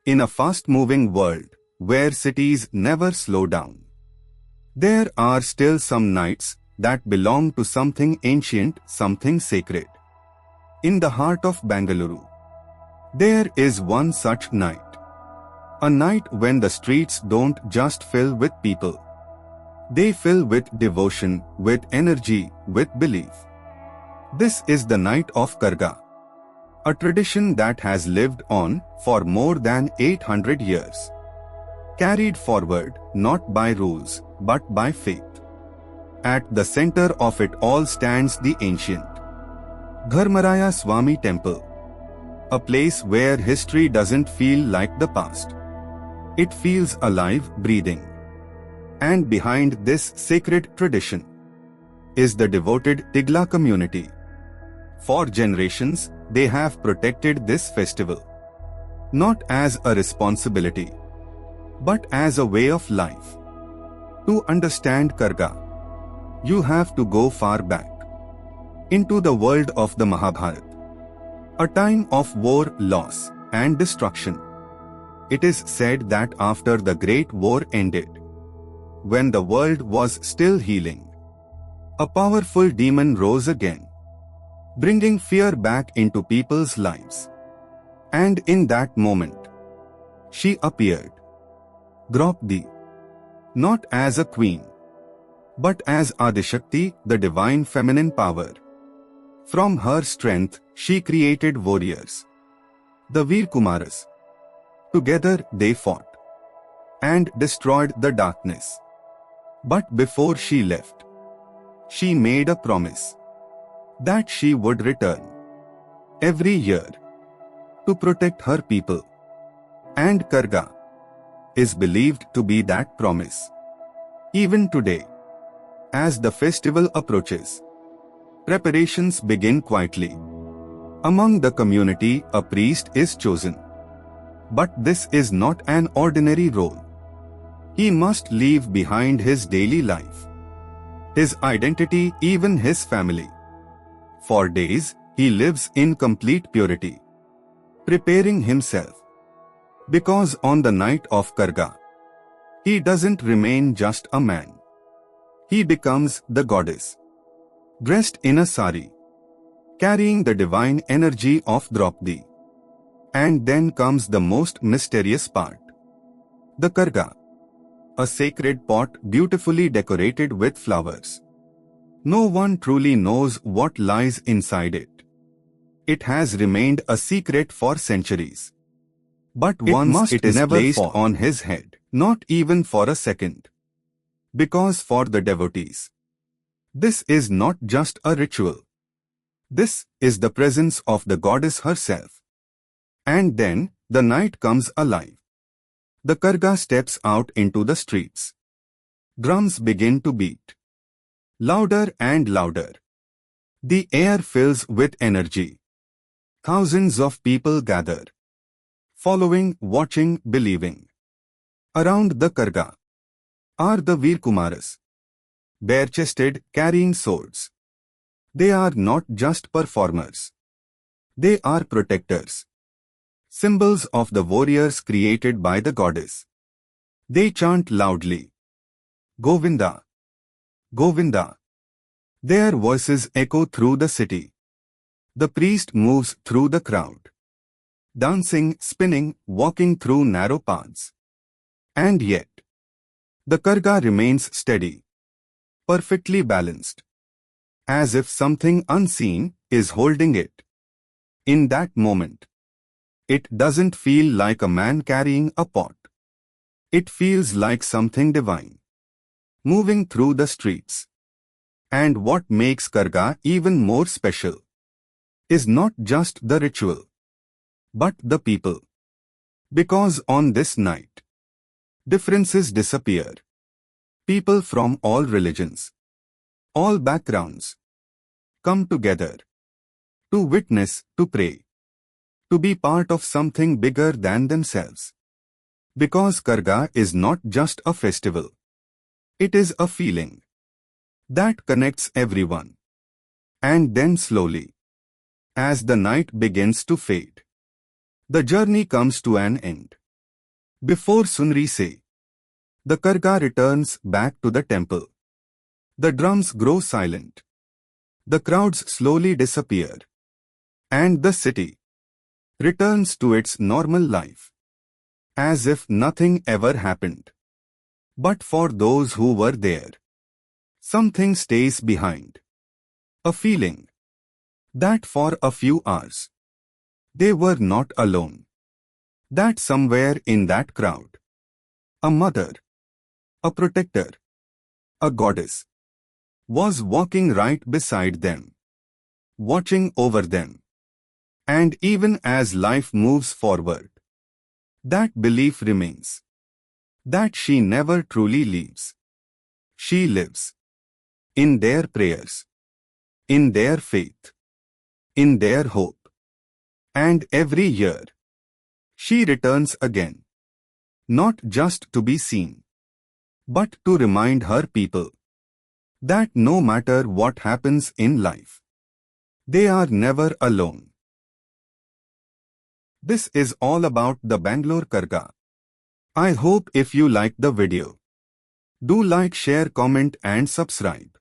In a fast-moving world, where cities never slow down, there are still some nights that belong to something ancient, something sacred. In the heart of Bengaluru, there is one such night. A night when the streets don't just fill with people. They fill with devotion, with energy, with belief. This is the night of Karaga, a tradition that has lived on for more than 800 years. Carried forward not by rules, but by faith. At the center of it all stands the ancient Dharmaraya Swami Temple, a place where history doesn't feel like the past. It feels alive, breathing. And behind this sacred tradition is the devoted Tigala community. For generations, they have protected this festival, not as a responsibility, but as a way of life. To understand Karaga, you have to go far back, into the world of the Mahabharata, a time of war, loss, and destruction. It is said that after the Great War ended, when the world was still healing, a powerful demon rose again, bringing fear back into people's lives. And in that moment, she appeared, Draupadi, not as a queen, but as Adishakti, the divine feminine power. From her strength, she created warriors, the Veerakumaras. Together they fought and destroyed the darkness. But before she left, she made a promise that she would return every year to protect her people. And Karaga is believed to be that promise. Even today, as the festival approaches, preparations begin quietly. Among the community, a priest is chosen. But this is not an ordinary role. He must leave behind his daily life, his identity, even his family. For days, he lives in complete purity, preparing himself. Because on the night of Karaga, he doesn't remain just a man. He becomes the goddess, dressed in a sari, carrying the divine energy of Draupadi. And then comes the most mysterious part. The Karaga, a sacred pot beautifully decorated with flowers. No one truly knows what lies inside it. It has remained a secret for centuries. But once it is never placed on his head, not even for a second. Because for the devotees, this is not just a ritual. This is the presence of the goddess herself. And then, the night comes alive. The Karaga steps out into the streets. Drums begin to beat, louder and louder. The air fills with energy. Thousands of people gather, following, watching, believing. Around the Karaga are the Veerakumaras, bare-chested, carrying swords. They are not just performers. They are protectors, symbols of the warriors created by the goddess. They chant loudly, Govinda, Govinda. Their voices echo through the city. The priest moves through the crowd, dancing, spinning, walking through narrow paths. And yet, the Karaga remains steady, perfectly balanced, as if something unseen is holding it. In that moment, it doesn't feel like a man carrying a pot. It feels like something divine, moving through the streets. And what makes Karaga even more special is not just the ritual, but the people. Because on this night, differences disappear. People from all religions, all backgrounds, come together to witness, to pray, to be part of something bigger than themselves. Because Karaga is not just a festival. It is a feeling that connects everyone. And then slowly, as the night begins to fade, the journey comes to an end. Before Sunri say, the Karga returns back to the temple. The drums grow silent. The crowds slowly disappear. And the city returns to its normal life, as if nothing ever happened. But for those who were there, something stays behind. A feeling that for a few hours, they were not alone. That somewhere in that crowd, a mother, a protector, a goddess, was walking right beside them, watching over them. And even as life moves forward, that belief remains, that she never truly leaves. She lives in their prayers, in their faith, in their hope. And every year, she returns again, not just to be seen, but to remind her people that no matter what happens in life, they are never alone. This is all about the Bangalore Karaga. I hope if you liked the video, do like, share, comment and subscribe.